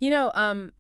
You know,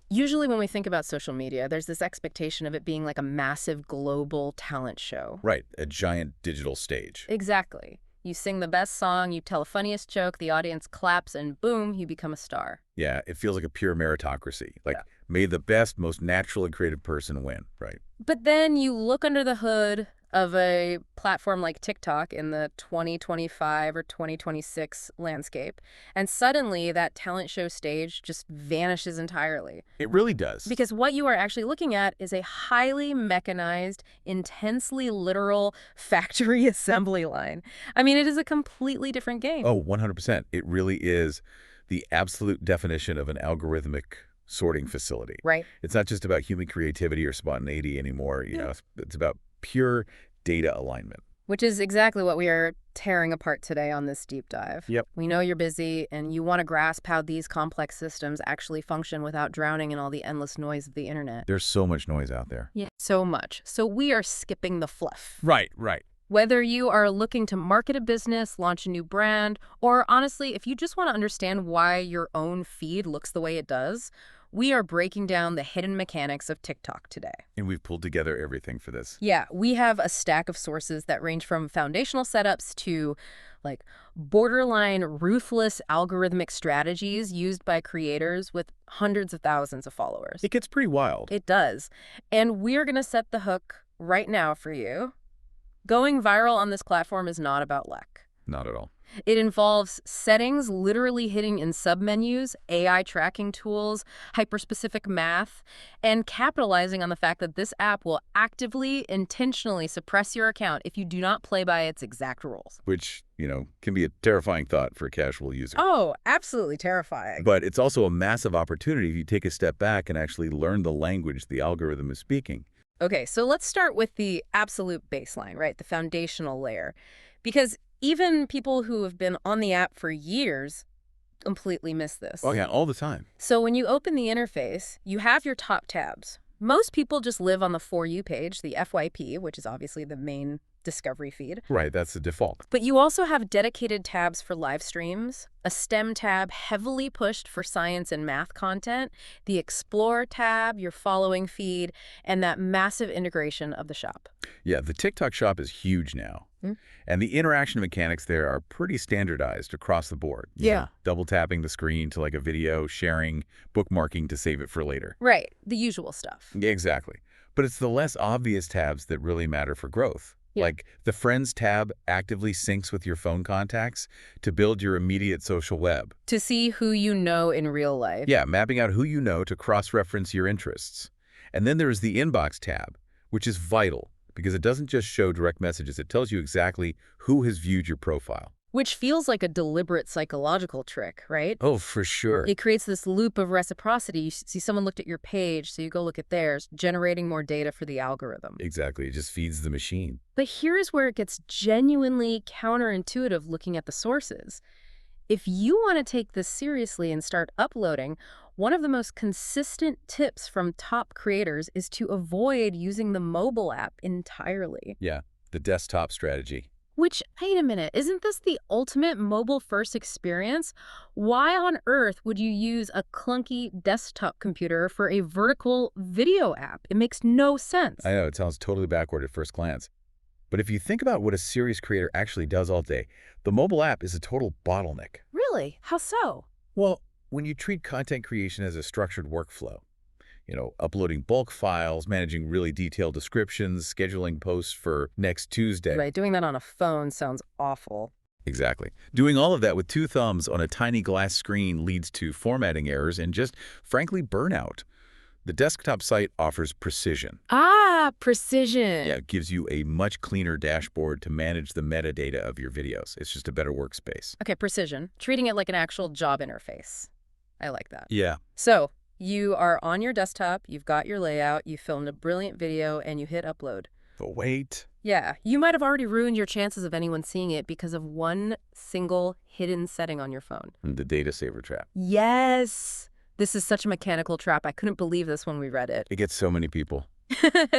usually when we think about social media, there's this expectation of it being like a massive global talent show. Right, a giant digital stage. Exactly. You sing the best song, you tell the funniest joke, the audience claps, and boom, you become a star. Yeah, it feels like a pure meritocracy. Like, Yeah. may the best, most natural and creative person win, right? But then you look under the hood of a platform like TikTok in the 2025 or 2026 landscape, and suddenly that talent show stage just vanishes entirely. It really does. Because what you are actually looking at is a highly mechanized, intensely literal factory assembly line. I mean, it is a completely different game. Oh, 100%. It really is the absolute definition of an algorithmic sorting facility. Right. It's not just about human creativity or spontaneity anymore. You know, it's about pure data alignment. Which is exactly what we are tearing apart today on this deep dive. Yep. We know you're busy and you want to grasp how these complex systems actually function without drowning in all the endless noise of the internet. There's so much noise out there. Yeah. So much. So we are skipping the fluff. Right, right. Whether you are looking to market a business, launch a new brand, or honestly, if you just want to understand why your own feed looks the way it does, we are breaking down the hidden mechanics of TikTok today. And we've pulled together everything for this. Yeah, we have a stack of sources that range from foundational setups to like borderline ruthless algorithmic strategies used by creators with hundreds of thousands of followers. It gets pretty wild. It does. And we're going to set the hook right now for you. Going viral on this platform is not about luck. Not at all. It involves settings literally hidden in submenus, AI tracking tools, hyper-specific math, and capitalizing on the fact that this app will actively, intentionally suppress your account if you do not play by its exact rules. Which, you know, can be a terrifying thought for a casual user. Oh, absolutely terrifying. But it's also a massive opportunity if you take a step back and actually learn the language the algorithm is speaking. Okay, so let's start with the absolute baseline, right? The foundational layer. Because even people who have been on the app for years completely miss this. Oh, yeah, all the time. So when you open the interface, you have your top tabs. Most people just live on the For You page, the FYP, which is obviously the main discovery feed. Right, that's the default. But you also have dedicated tabs for live streams, a STEM tab heavily pushed for science and math content, the Explore tab, your following feed, and that massive integration of the shop. Yeah, the TikTok shop is huge now. And the interaction mechanics there are pretty standardized across the board. You know, double tapping the screen to like a video, sharing, bookmarking to save it for later. Right, the usual stuff. Exactly. But it's the less obvious tabs that really matter for growth. Yeah. Like the Friends tab actively syncs with your phone contacts to build your immediate social web. To see who you know in real life. Yeah, mapping out who you know to cross-reference your interests. And then there's the Inbox tab, which is vital because it doesn't just show direct messages. It tells you exactly who has viewed your profile. Which feels like a deliberate psychological trick, right? Oh, for sure. It creates this loop of reciprocity. You see someone looked at your page, so you go look at theirs, generating more data for the algorithm. Exactly. It just feeds the machine. But here's where it gets genuinely counterintuitive looking at the sources. If you want to take this seriously and start uploading, one of the most consistent tips from top creators is to avoid using the mobile app entirely. Yeah, the desktop strategy. Which, wait a minute, isn't this the ultimate mobile-first experience? Why on earth would you use a clunky desktop computer for a vertical video app? It makes no sense. I know, it sounds totally backward at first glance. But if you think about what a serious creator actually does all day, the mobile app is a total bottleneck. Really? How so? Well, when you treat content creation as a structured workflow, you know, uploading bulk files, managing really detailed descriptions, scheduling posts for next Tuesday. Right, doing that on a phone sounds awful. Exactly. Doing all of that with two thumbs on a tiny glass screen leads to formatting errors and just, frankly, burnout. The desktop site offers precision. Ah, precision. Yeah, it gives you a much cleaner dashboard to manage the metadata of your videos. It's just a better workspace. Okay, precision. Treating it like an actual job interface. I like that. Yeah. So, you are on your desktop, you've got your layout, you filmed a brilliant video, and you hit upload. But wait. Yeah, you might have already ruined your chances of anyone seeing it because of one single hidden setting on your phone. The data saver trap. Yes! This is such a mechanical trap. I couldn't believe this when we read it. It gets so many people.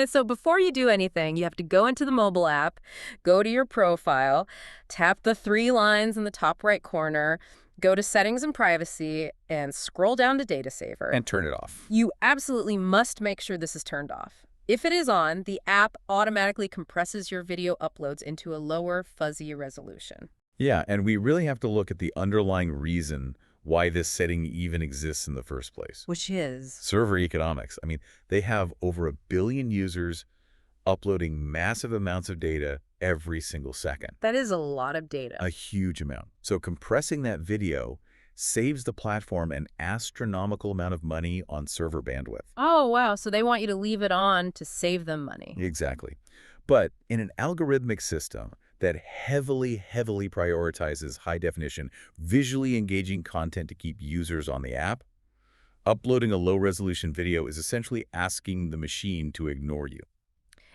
So before you do anything, you have to go into the mobile app, go to your profile, tap the 3 lines in the top right corner, Go to Settings and Privacy and scroll down to Data Saver. And turn it off. You absolutely must make sure this is turned off. If it is on, the app automatically compresses your video uploads into a lower, fuzzy resolution. Yeah, and we really have to look at the underlying reason why this setting even exists in the first place. Which is? Server economics. I mean, they have over 1 billion users uploading massive amounts of data every single second. That is a lot of data. A huge amount. So compressing that video saves the platform an astronomical amount of money on server bandwidth. Oh, wow. So they want you to leave it on to save them money. Exactly. But in an algorithmic system that heavily prioritizes high-definition, visually engaging content to keep users on the app, uploading a low-resolution video is essentially asking the machine to ignore you.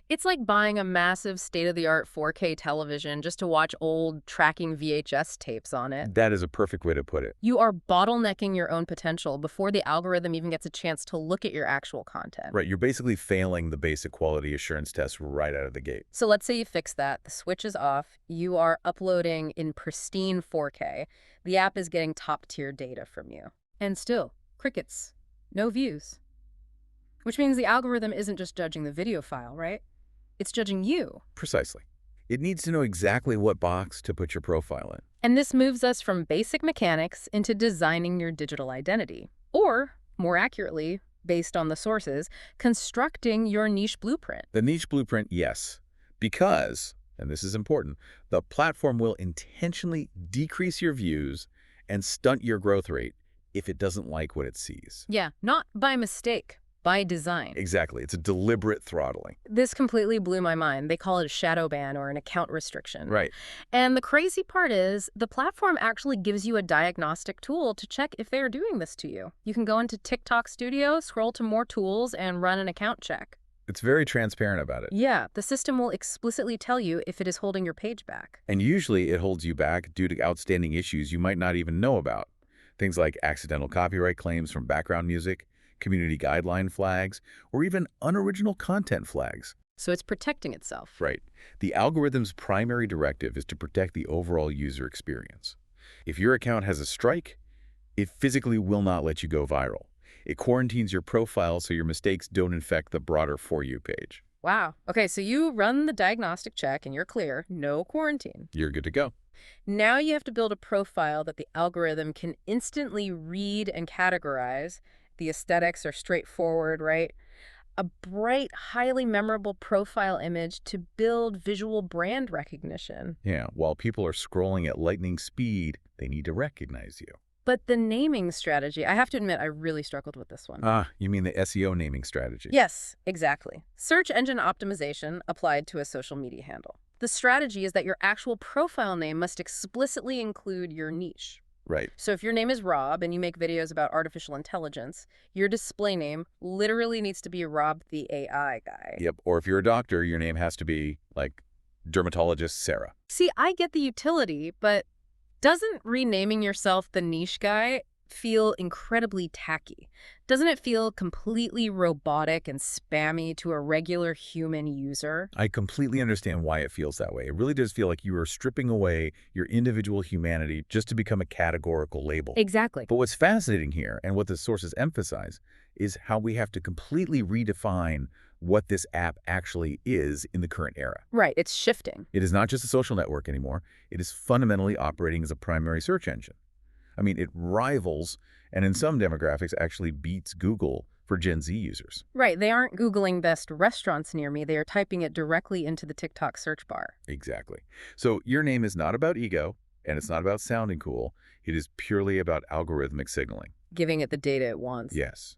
It's like buying a massive state-of-the-art 4K television just to watch old tracking VHS tapes on it. That is a perfect way to put it. You are bottlenecking your own potential before the algorithm even gets a chance to look at your actual content. Right, you're basically failing the basic quality assurance test right out of the gate. So let's say you fix that, the switch is off, you are uploading in pristine 4K. The app is getting top-tier data from you. And still, crickets. No views. Which means the algorithm isn't just judging the video file, right? It's judging you. Precisely. It needs to know exactly what box to put your profile in. And this moves us from basic mechanics into designing your digital identity. Or, more accurately, based on the sources, constructing your niche blueprint. The niche blueprint, yes. Because, and this is important, the platform will intentionally decrease your views and stunt your growth rate if it doesn't like what it sees. Yeah, not by mistake. By design. Exactly. It's a deliberate throttling. This completely blew my mind. They call it a shadow ban or an account restriction. Right. And the crazy part is the platform actually gives you a diagnostic tool to check if they're doing this to you. You can go into TikTok Studio, scroll to more tools, and run an account check. It's very transparent about it. Yeah, the system will explicitly tell you if it is holding your page back. And usually it holds you back due to outstanding issues you might not even know about. Things like accidental copyright claims from background music, community guideline flags, or even unoriginal content flags. So it's protecting itself. Right. The algorithm's primary directive is to protect the overall user experience. If your account has a strike, it physically will not let you go viral. It quarantines your profile so your mistakes don't infect the broader For You page. Wow. Okay, so you run the diagnostic check and you're clear. No quarantine. You're good to go. Now you have to build a profile that the algorithm can instantly read and categorize. The aesthetics are straightforward, right? A bright, highly memorable profile image to build visual brand recognition. Yeah, while people are scrolling at lightning speed, they need to recognize you. But the naming strategy, I have to admit, I really struggled with this one. You mean the SEO naming strategy? Yes, exactly. Search engine optimization applied to a social media handle. The strategy is that your actual profile name must explicitly include your niche. Right. So if your name is Rob and you make videos about artificial intelligence, your display name literally needs to be Rob the AI guy. Yep. Or if you're a doctor, your name has to be, like, dermatologist Sarah. See, I get the utility, but doesn't renaming yourself the niche guy feel incredibly tacky? Doesn't it feel completely robotic and spammy to a regular human user? I completely understand why it feels that way. It really does feel like you are stripping away your individual humanity just to become a categorical label. Exactly. But what's fascinating here, and what the sources emphasize, is how we have to completely redefine what this app actually is in the current era. Right, it's shifting. It is not just a social network anymore. It is fundamentally operating as a primary search engine. I mean, it rivals, and in some demographics actually beats Google for Gen Z users. Right, they aren't Googling best restaurants near me. They are typing it directly into the TikTok search bar. Exactly. So your name is not about ego, and it's not about sounding cool. It is purely about algorithmic signaling. Giving it the data it wants. Yes.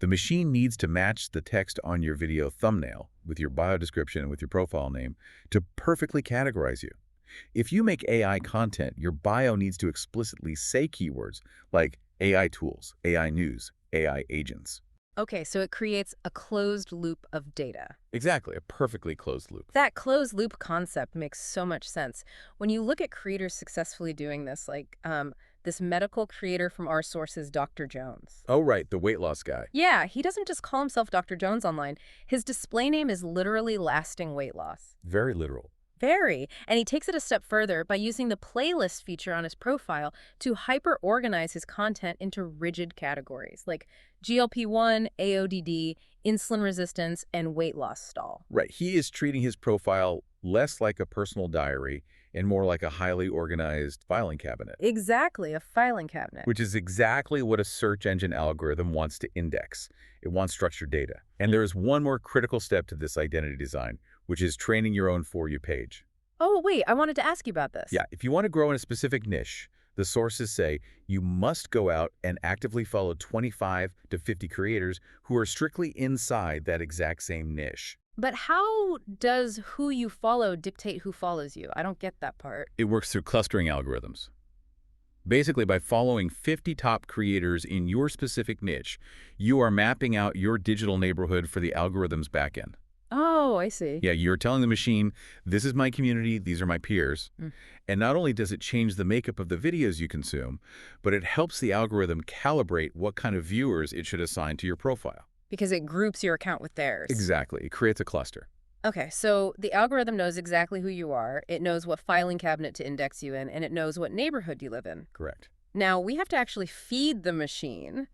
The machine needs to match the text on your video thumbnail with your bio description and with your profile name to perfectly categorize you. If you make AI content, your bio needs to explicitly say keywords like AI tools, AI news, AI agents. Okay, so it creates a closed loop of data. Exactly, a perfectly closed loop. That closed loop concept makes so much sense. When you look at creators successfully doing this, like this medical creator from our sources, Dr. Jones. Oh, right, the weight loss guy. Yeah, he doesn't just call himself Dr. Jones online. His display name is literally lasting weight loss. Very literal. Very. And he takes it a step further by using the playlist feature on his profile to hyper-organize his content into rigid categories like GLP-1, AODD, insulin resistance, and weight loss stall. Right. He is treating his profile less like a personal diary and more like a highly organized filing cabinet, Exactly, a filing cabinet. which is exactly what a search engine algorithm wants to index. It wants structured data. And there is one more critical step to this identity design, which is training your own For You page. Oh, wait, I wanted to ask you about this. Yeah, if you want to grow in a specific niche, the sources say you must go out and actively follow 25 to 50 creators who are strictly inside that exact same niche. But how does who you follow dictate who follows you? I don't get that part. It works through clustering algorithms. Basically, by following 50 top creators in your specific niche, you are mapping out your digital neighborhood for the algorithm's backend. Oh, I see. Yeah, you're telling the machine, this is my community, these are my peers. Mm. And not only does it change the makeup of the videos you consume, but it helps the algorithm calibrate what kind of viewers it should assign to your profile. Because it groups your account with theirs. Exactly. It creates a cluster. Okay, so the algorithm knows exactly who you are, it knows what filing cabinet to index you in, and it knows what neighborhood you live in. Correct. Now, we have to actually feed the machine.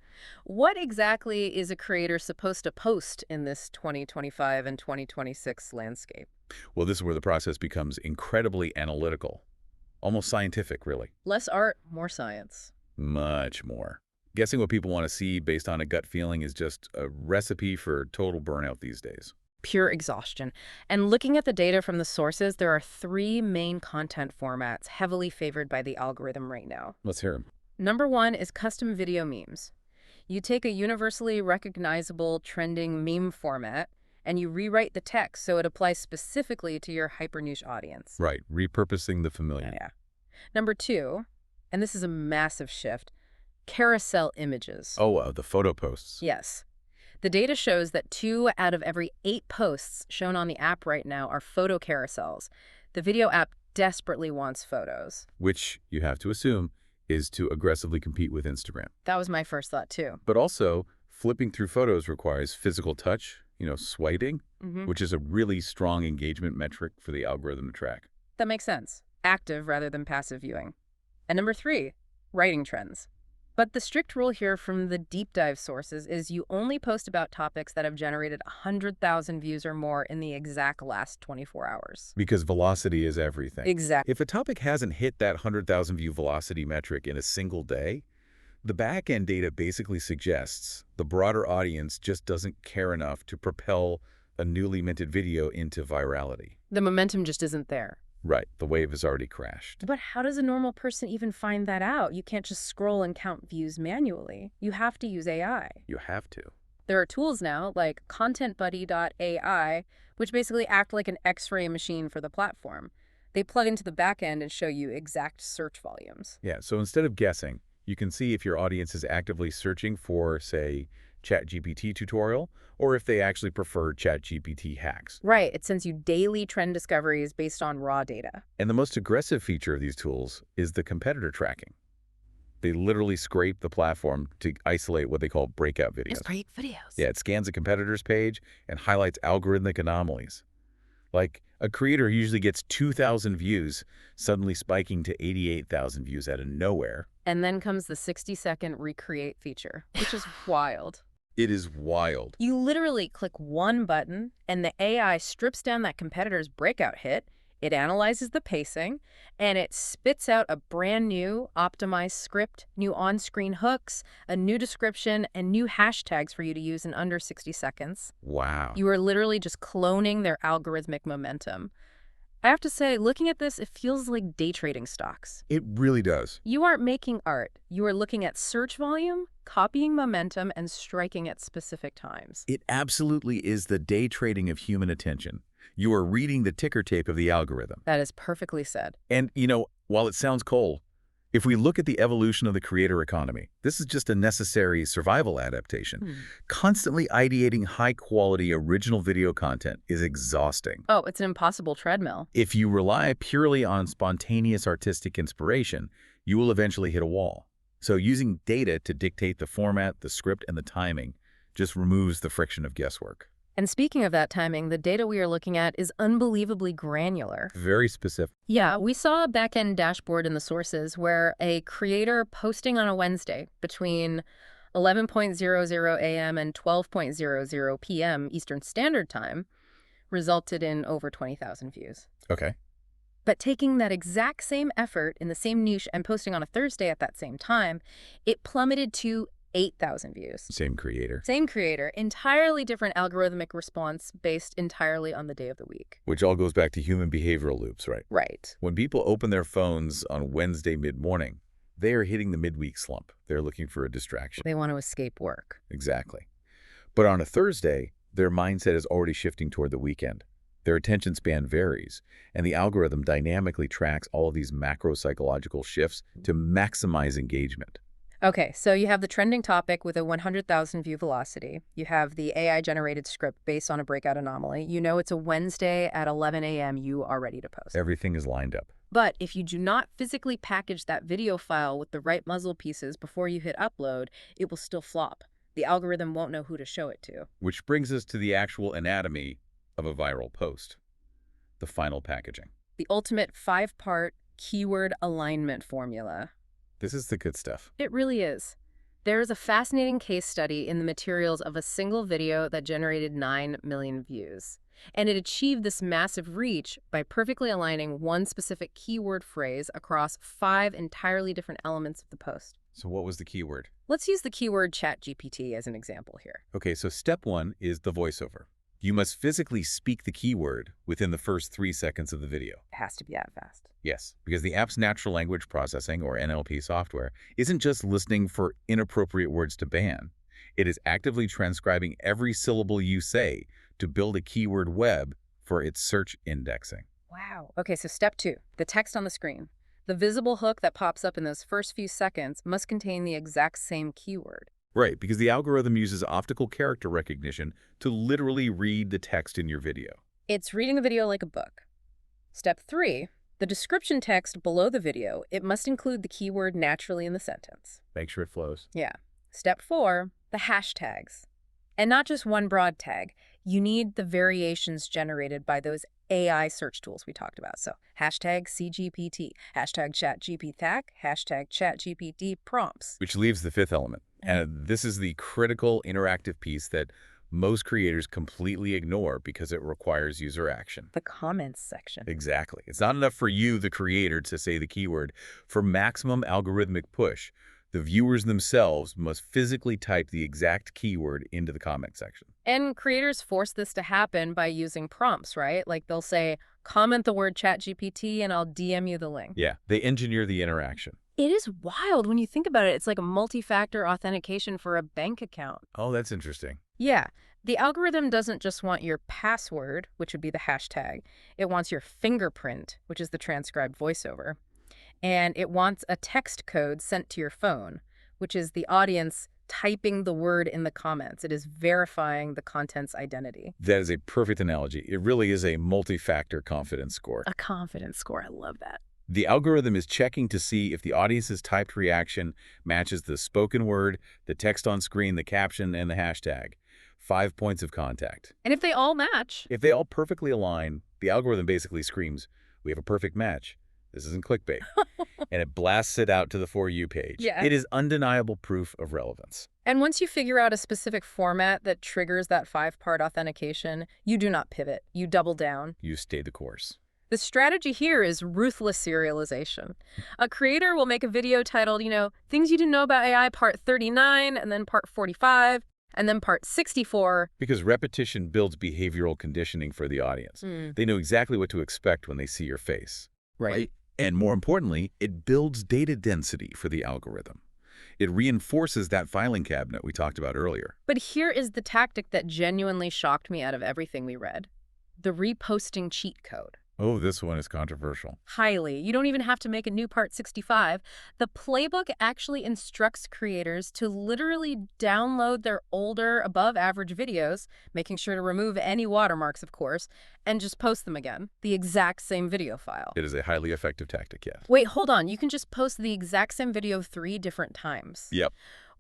What exactly is a creator supposed to post in this 2025 and 2026 landscape? Well, this is where the process becomes incredibly analytical. Almost scientific, really. Less art, more science. Much more. Guessing what people want to see based on a gut feeling is just a recipe for total burnout these days. Pure exhaustion. And looking at the data from the sources, there are three main content formats heavily favored by the algorithm right now. Let's hear them. Number one is custom video memes. You take a universally recognizable trending meme format and you rewrite the text so it applies specifically to your hyper-niche audience. Right, repurposing the familiar. Yeah. Number two, and this is a massive shift, carousel images. Oh, the photo posts. Yes. The data shows that 2 out of every 8 posts shown on the app right now are photo carousels. The video app desperately wants photos. Which, you have to assume, is to aggressively compete with Instagram. That was my first thought, too. But also, flipping through photos requires physical touch, swiping, Mm-hmm. which is a really strong engagement metric for the algorithm to track. That makes sense. Active rather than passive viewing. And number 3, writing trends. But the strict rule here from the deep dive sources is you only post about topics that have generated 100,000 views or more in the exact last 24 hours. Because velocity is everything. Exactly. If a topic hasn't hit that 100,000 view velocity metric in a single day, the back-end data basically suggests the broader audience just doesn't care enough to propel a newly minted video into virality. The momentum just isn't there. Right, the wave has already crashed. But how does a normal person even find that out? You can't just scroll and count views manually. You have to use AI. You have to. There are tools now like contentbuddy.ai, which basically act like an X-ray machine for the platform. They plug into the back end and show you exact search volumes. Yeah, so instead of guessing, you can see if your audience is actively searching for, say, ChatGPT tutorial, or if they actually prefer ChatGPT hacks. Right, it sends you daily trend discoveries based on raw data. And the most aggressive feature of these tools is the competitor tracking. They literally scrape the platform to isolate what they call breakout videos. It's great videos. Yeah, it scans a competitor's page and highlights algorithmic anomalies. Like, a creator usually gets 2,000 views, suddenly spiking to 88,000 views out of nowhere. And then comes the 60-second recreate feature, which is wild. It is wild. You literally click one button, and the AI strips down that competitor's breakout hit, it analyzes the pacing, and it spits out a brand new optimized script, new on-screen hooks, a new description, and new hashtags for you to use in under 60 seconds. Wow. You are literally just cloning their algorithmic momentum. I have to say, looking at this, it feels like day trading stocks. It really does. You aren't making art. You are looking at search volume, copying momentum, and striking at specific times. It absolutely is the day trading of human attention. You are reading the ticker tape of the algorithm. That is perfectly said. And, while it sounds cold, if we look at the evolution of the creator economy, this is just a necessary survival adaptation. Constantly ideating high-quality original video content is exhausting. Oh, it's an impossible treadmill. If you rely purely on spontaneous artistic inspiration, you will eventually hit a wall. So using data to dictate the format, the script, and the timing just removes the friction of guesswork. And speaking of that timing, the data we are looking at is unbelievably granular. Very specific. Yeah, we saw a backend dashboard in the sources where a creator posting on a Wednesday between 11:00 a.m. and 12:00 p.m. Eastern Standard Time resulted in over 20,000 views. Okay. But taking that exact same effort in the same niche and posting on a Thursday at that same time, it plummeted to 8,000 views. Same creator. Same creator, entirely different algorithmic response based entirely on the day of the week. Which all goes back to human behavioral loops, right? Right. When people open their phones on Wednesday mid-morning, they are hitting the midweek slump. They're looking for a distraction. They want to escape work. Exactly. But on a Thursday, their mindset is already shifting toward the weekend. Their attention span varies, and the algorithm dynamically tracks all of these macro-psychological shifts to maximize engagement. Okay, so you have the trending topic with a 100,000 view velocity. You have the AI-generated script based on a breakout anomaly. You know it's a Wednesday at 11 a.m. You are ready to post. Everything is lined up. But if you do not physically package that video file with the right muzzle pieces before you hit upload, it will still flop. The algorithm won't know who to show it to. Which brings us to the actual anatomy of a viral post, the final packaging. The ultimate 5-part keyword alignment formula. This is the good stuff. It really is. There is a fascinating case study in the materials of a single video that generated 9 million views. And it achieved this massive reach by perfectly aligning one specific keyword phrase across 5 entirely different elements of the post. So what was the keyword? Let's use the keyword ChatGPT as an example here. Okay, so step 1 is the voiceover. You must physically speak the keyword within the first 3 seconds of the video. It has to be that fast. Yes, because the app's natural language processing, or NLP software, isn't just listening for inappropriate words to ban. It is actively transcribing every syllable you say to build a keyword web for its search indexing. Wow. Okay, so step 2, the text on the screen. The visible hook that pops up in those first few seconds must contain the exact same keyword. Right, because the algorithm uses optical character recognition to literally read the text in your video. It's reading the video like a book. Step 3, the description text below the video, it must include the keyword naturally in the sentence. Make sure it flows. Yeah. Step 4, the hashtags. And not just one broad tag. You need the variations generated by those AI search tools we talked about. So hashtag CGPT, hashtag ChatGPT, hashtag ChatGPT prompts. Which leaves the 5th element. And this is the critical interactive piece that most creators completely ignore because it requires user action. The comments section. Exactly. It's not enough for you, the creator, to say the keyword. For maximum algorithmic push, the viewers themselves must physically type the exact keyword into the comment section. And creators force this to happen by using prompts, right? Like they'll say, comment the word ChatGPT and I'll DM you the link. Yeah, they engineer the interaction. It is wild when you think about it. It's like a multi-factor authentication for a bank account. Oh, that's interesting. Yeah. The algorithm doesn't just want your password, which would be the hashtag. It wants your fingerprint, which is the transcribed voiceover. And it wants a text code sent to your phone, which is the audience typing the word in the comments. It is verifying the content's identity. That is a perfect analogy. It really is a multi-factor confidence score. A confidence score. I love that. The algorithm is checking to see if the audience's typed reaction matches the spoken word, the text on screen, the caption, and the hashtag. 5 points of contact. And if they all match. If they all perfectly align, the algorithm basically screams, we have a perfect match. This isn't clickbait. And it blasts it out to the For You page. Yeah. It is undeniable proof of relevance. And once you figure out a specific format that triggers that 5-part authentication, you do not pivot. You double down. You stay the course. The strategy here is ruthless serialization. A creator will make a video titled, Things You Didn't Know About AI Part 39, and then Part 45, and then Part 64. Because repetition builds behavioral conditioning for the audience. They know exactly what to expect when they see your face. Right. And more importantly, it builds data density for the algorithm. It reinforces that filing cabinet we talked about earlier. But here is the tactic that genuinely shocked me out of everything we read. The reposting cheat code. Oh, this one is controversial. Highly. You don't even have to make a new Part 65. The playbook actually instructs creators to literally download their older, above-average videos, making sure to remove any watermarks, of course, and just post them again. The exact same video file. It is a highly effective tactic, yes. Wait, hold on. You can just post the exact same video 3 different times. Yep.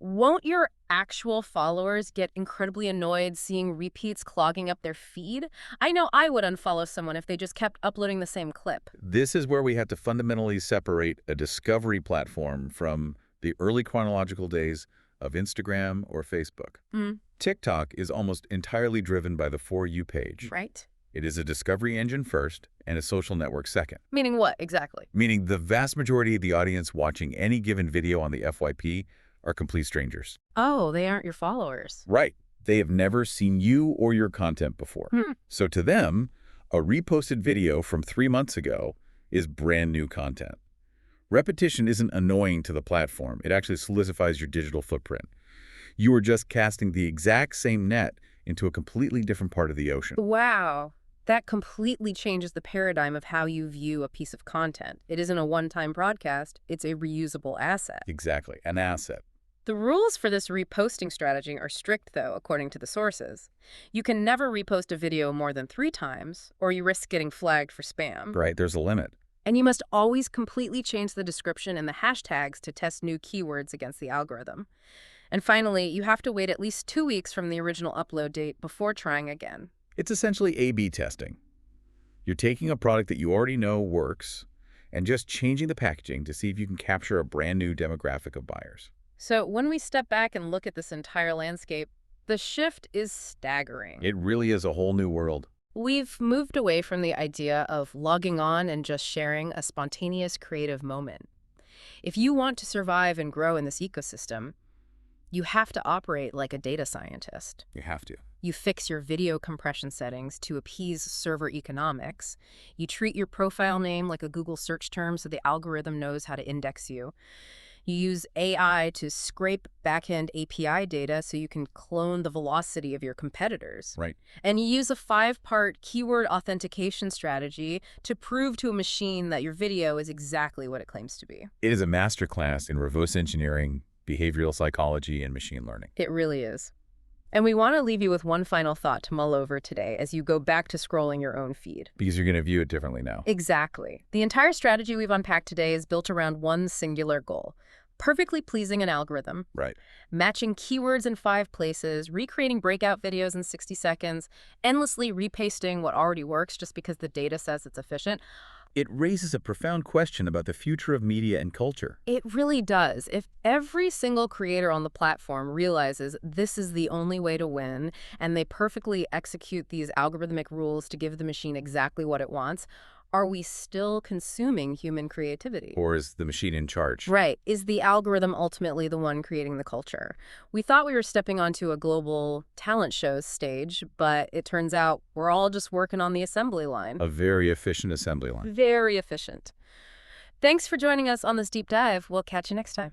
Won't your actual followers get incredibly annoyed seeing repeats clogging up their feed? I know I would unfollow someone if they just kept uploading the same clip. This is where we have to fundamentally separate a discovery platform from the early chronological days of Instagram or Facebook. Mm, TikTok is almost entirely driven by the For You page. right? It is a discovery engine first and a social network second, Meaning what, exactly? meaning the vast majority of the audience watching any given video on the FYP are complete strangers. Oh, they aren't your followers. Right. They have never seen you or your content before. Hmm. So to them, a reposted video from 3 months ago is brand new content. Repetition isn't annoying to the platform. It actually solidifies your digital footprint. You are just casting the exact same net into a completely different part of the ocean. Wow. That completely changes the paradigm of how you view a piece of content. It isn't a one-time broadcast, it's a reusable asset. Exactly. An asset. The rules for this reposting strategy are strict, though, according to the sources. You can never repost a video more than 3 times, or you risk getting flagged for spam. Right. There's a limit. And you must always completely change the description and the hashtags to test new keywords against the algorithm. And finally, you have to wait at least 2 weeks from the original upload date before trying again. It's essentially A/B testing. You're taking a product that you already know works and just changing the packaging to see if you can capture a brand new demographic of buyers. So when we step back and look at this entire landscape, the shift is staggering. It really is a whole new world. We've moved away from the idea of logging on and just sharing a spontaneous creative moment. If you want to survive and grow in this ecosystem, you have to operate like a data scientist. You have to. You fix your video compression settings to appease server economics. You treat your profile name like a Google search term so the algorithm knows how to index you. You use AI to scrape backend API data so you can clone the velocity of your competitors. Right. And you use a 5-part keyword authentication strategy to prove to a machine that your video is exactly what it claims to be. It is a masterclass in reverse engineering, behavioral psychology, and machine learning. It really is. And we want to leave you with one final thought to mull over today as you go back to scrolling your own feed. Because you're going to view it differently now. Exactly. The entire strategy we've unpacked today is built around one singular goal: perfectly pleasing an algorithm, Right. matching keywords in 5 places, recreating breakout videos in 60 seconds, endlessly repasting what already works just because the data says it's efficient. It raises a profound question about the future of media and culture. It really does. If every single creator on the platform realizes this is the only way to win, and they perfectly execute these algorithmic rules to give the machine exactly what it wants, are we still consuming human creativity? Or is the machine in charge? Right. Is the algorithm ultimately the one creating the culture? We thought we were stepping onto a global talent show's stage, but it turns out we're all just working on the assembly line. A very efficient assembly line. Very efficient. Thanks for joining us on this deep dive. We'll catch you next time.